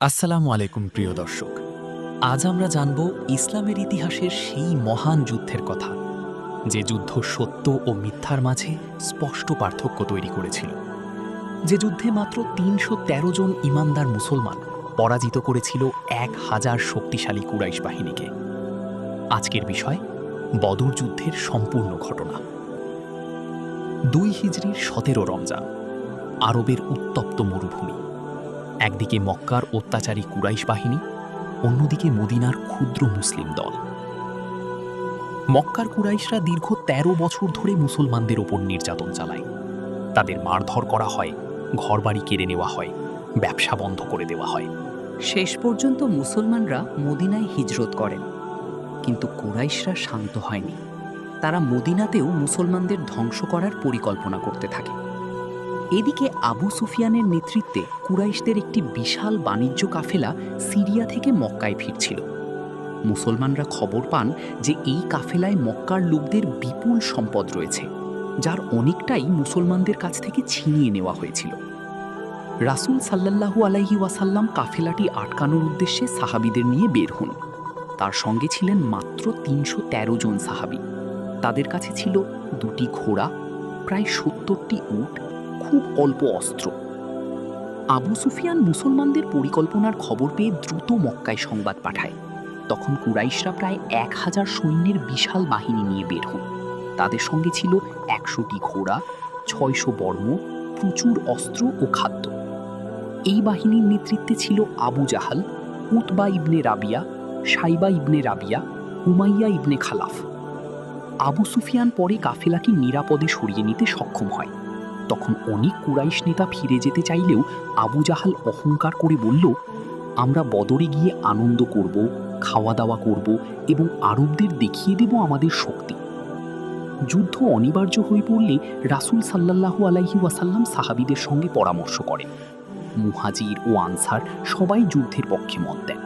আসসালামু আলাইকুম প্রিয় দর্শক। আজ আমরা জানব ইসলামের ইতিহাসের সেই মহান যুদ্ধের কথা, যে যুদ্ধ সত্য ও মিথ্যার মাঝে স্পষ্ট পার্থক্য তৈরি করেছিল। যে যুদ্ধে মাত্র ৩১৩ জন ঈমানদার মুসলমান পরাজিত করেছিল ১,০০০ শক্তিশালী কুরাইশ বাহিনীকে। আজকের বিষয় বদর যুদ্ধের সম্পূর্ণ ঘটনা। ২ হিজরির ১৭ রমজান, আরবের উত্তপ্ত মরুভূমি। একদিকে মক্কার অত্যাচারী কুরাইশ বাহিনী, অন্যদিকে মদিনার ক্ষুদ্র মুসলিম দল। মক্কার কুরাইশরা দীর্ঘ ১৩ বছর ধরে মুসলমানদের ওপর নির্যাতন চালায়। তাদের মারধর করা হয়, ঘরবাড়ি কেড়ে নেওয়া হয়, ব্যবসা বন্ধ করে দেওয়া হয়। শেষ পর্যন্ত মুসলমানরা মদিনায় হিজরত করেন, কিন্তু কুরাইশরা শান্ত হয়নি। তারা মদিনাতেও মুসলমানদের ধ্বংস করার পরিকল্পনা করতে থাকে। এদিকে আবু সুফিয়ানের নেতৃত্বে কুরাইশদের একটি বিশাল বাণিজ্য কাফেলা সিরিয়া থেকে মক্কায় ফিরছিল। মুসলমানরা খবর পান যে এই কাফেলায় মক্কার লোকদের বিপুল সম্পদ রয়েছে, যার অনেকটাই মুসলমানদের কাছ থেকে ছিনিয়ে নেওয়া হয়েছিল। রাসূল সাল্লাল্লাহু আলাইহি ওয়াসাল্লাম কাফেলাটি আটকানোর উদ্দেশ্যে সাহাবীদের নিয়ে বের হন। তার সঙ্গে ছিলেন মাত্র ৩১৩ জন সাহাবী। তাদের কাছে ছিল ২টি ঘোড়া, প্রায় ৭০টি উট, খুব অল্প অস্ত্র। আবু সুফিয়ান মুসলমানদের পরিকল্পনার খবর পেয়ে দ্রুত মক্কায় সংবাদ পাঠায়। তখন কুরাইশরা প্রায় ১,০০০ সৈন্যের বিশাল বাহিনী নিয়ে বের হন। তাদের সঙ্গে ছিল ১০০টি ঘোড়া, ৬০০ বর্ম, প্রচুর অস্ত্র ও খাদ্য। এই বাহিনীর নেতৃত্বে ছিল আবু জাহাল, উতবা ইবনে রাবিয়া, সাইবা ইবনে রাবিয়া, উমাইয়া ইবনে খালাফ। আবু সুফিয়ান পরে কাফেলাকে নিরাপদে সরিয়ে নিতে সক্ষম হয়। তখন অনেক কুরাইশ নেতা ফিরে যেতে চাইলেও আবু জাহাল অহংকার করে বলল, আমরা বদরে গিয়ে আনন্দ করব, খাওয়া দাওয়া করব এবং আরবদের দেখিয়ে দেব আমাদের শক্তি। যুদ্ধ অনিবার্য হয়ে পড়লে রাসূল সাল্লাল্লাহু আলাইহি ওয়াসাল্লাম সাহাবীদের সঙ্গে পরামর্শ করেন। মুহাজির ও আনসার সবাই যুদ্ধের পক্ষে মত দেন।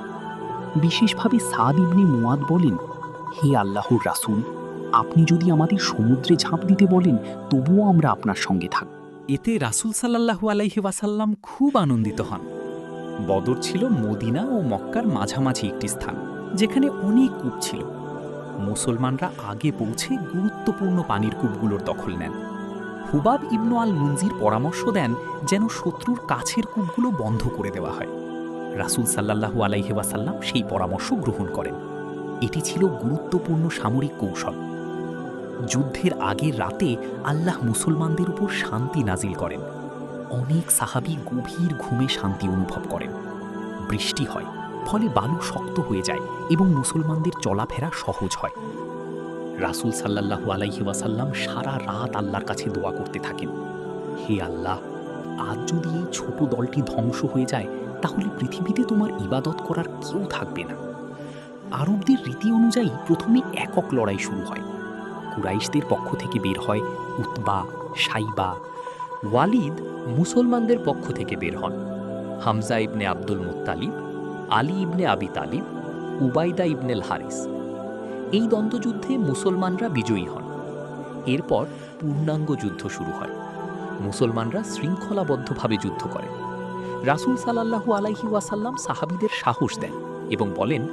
বিশেষভাবে সাদ ইবনে মুয়াদ বলেন, হে আল্লাহর রাসূল, আপনি যদি আমাদের সমুদ্রে ঝাঁপ দিতে বলেন তবুও আমরা আপনার সঙ্গে থাকব। এতে রাসূল সাল্লাল্লাহু আলাইহি ওয়াসাল্লাম খুব আনন্দিত হন। বদর ছিল মদিনা ও মক্কার মাঝামাঝি একটি স্থান, যেখানে অনেক কূপ ছিল। মুসলমানরা আগে পৌঁছে গুরুত্বপূর্ণ পানির কূপগুলোর দখল নেন। হুবাব ইবনু আল মুনজির পরামর্শ দেন যেন শত্রুর কাছের কূপগুলো বন্ধ করে দেওয়া হয়। রাসূল সাল্লাল্লাহু আলাইহি ওয়াসাল্লাম সেই পরামর্শ গ্রহণ করেন। এটি ছিল গুরুত্বপূর্ণ সামরিক কৌশল। যুদ্ধের আগের রাতে আল্লাহ মুসলমানদের উপর শান্তি নাজিল করেন। অনেক সাহাবী গভীর ঘুমে শান্তি অনুভব করেন। বৃষ্টি হয়, ফলে বালু শক্ত হয়ে যায় এবং মুসলমানদের চলাফেরা সহজ হয়। রাসূল সাল্লাল্লাহু আলাইহি ওয়াসাল্লাম সারা রাত আল্লাহর কাছে দোয়া করতে থাকেন, হে আল্লাহ, আজ যদি এই ছোট দলটি ধ্বংস হয়ে যায় তাহলে পৃথিবীতে তোমার ইবাদত করার কেউ থাকবে না। আরবদের রীতি অনুযায়ী প্রথমে একক লড়াই শুরু হয়। কুরাইশদের পক্ষ থেকে বের হয় উতবা, সাইবা। ওয়ালিদ মুসলমানদের পক্ষ থেকে বের হন। হামজা ইবনে আব্দুল মুত্তালিব, আলী ইবনে আবি তালিব, উবাইদা ইবনেল হারিস। এই দ্বন্দ্বযুদ্ধে মুসলমানরা বিজয়ী হন। এরপর পূর্ণাঙ্গ যুদ্ধ শুরু হয়। মুসলমানরা শৃঙ্খলাবদ্ধভাবে যুদ্ধ করে। রাসূল সাল্লাল্লাহু আলাইহি ওয়াসাল্লাম সাহাবীদের সাহস দেন এবং বলেন,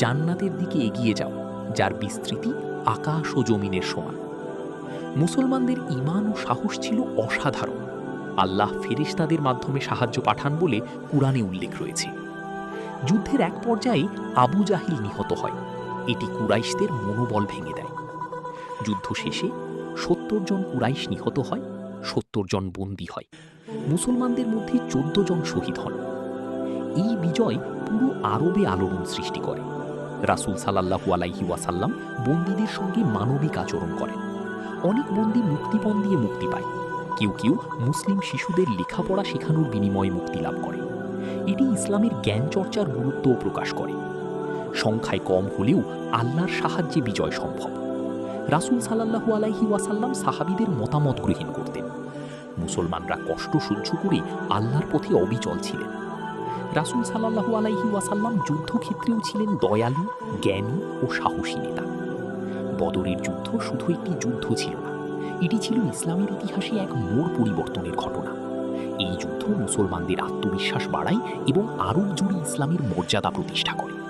জান্নাতের দিকে এগিয়ে যাও, যার বিস্তৃতি আকাশ ও জমিনের সমান। মুসলমানদের ঈমান ও সাহস ছিল অসাধারণ। আল্লাহ ফেরেশতাদের মাধ্যমে সাহায্য পাঠান বলে কুরআনে উল্লেখ রয়েছে। যুদ্ধের এক পর্যায়ে আবু জাহিল নিহত হয়। এটি কুরাইশদের মনোবল ভেঙে দেয়। যুদ্ধ শেষে ৭০ জন কুরাইশ নিহত হয়, ৭০ জন বন্দী হয়। মুসলমানদের মধ্যে ১৪ জন শহীদ হন। এই বিজয় পুরো আরবে আলোড়ন সৃষ্টি করে। রাসূল সাল্লাল্লাহু আলাইহি ওয়াসাল্লাম বন্দীদের সঙ্গে মানবিক আচরণ করেন। অনেক বন্দী মুক্তিপণ দিয়ে মুক্তি পায়। কেউ কেউ মুসলিম শিশুদের লেখাপড়া শেখানোর বিনিময়ে মুক্তি লাভ করে। এটি ইসলামের জ্ঞান চর্চার গুরুত্বও প্রকাশ করে। সংখ্যায় কম হলেও আল্লাহর সাহায্যে বিজয় সম্ভব। রাসূল সাল্লাল্লাহু আলাইহি ওয়াসাল্লাম সাহাবীদের মতামত গ্রহণ করতেন। মুসলমানরা কষ্ট সহ্য করে আল্লাহর পথে অবিচল ছিলেন। রাসূল সাল্লাল্লাহু আলাইহি ওয়াসাল্লাম যুদ্ধক্ষেত্রেও ছিলেন দয়ালু, জ্ঞানী ও সাহসী নেতা। বদরের যুদ্ধ শুধু একটি যুদ্ধ ছিল না, এটি ছিল ইসলামের ইতিহাসে এক মোড় পরিবর্তনের ঘটনা। এই যুদ্ধ মুসলমানদের আত্মবিশ্বাস বাড়ায় এবং আরব জুড়ে ইসলামের মর্যাদা প্রতিষ্ঠা করে।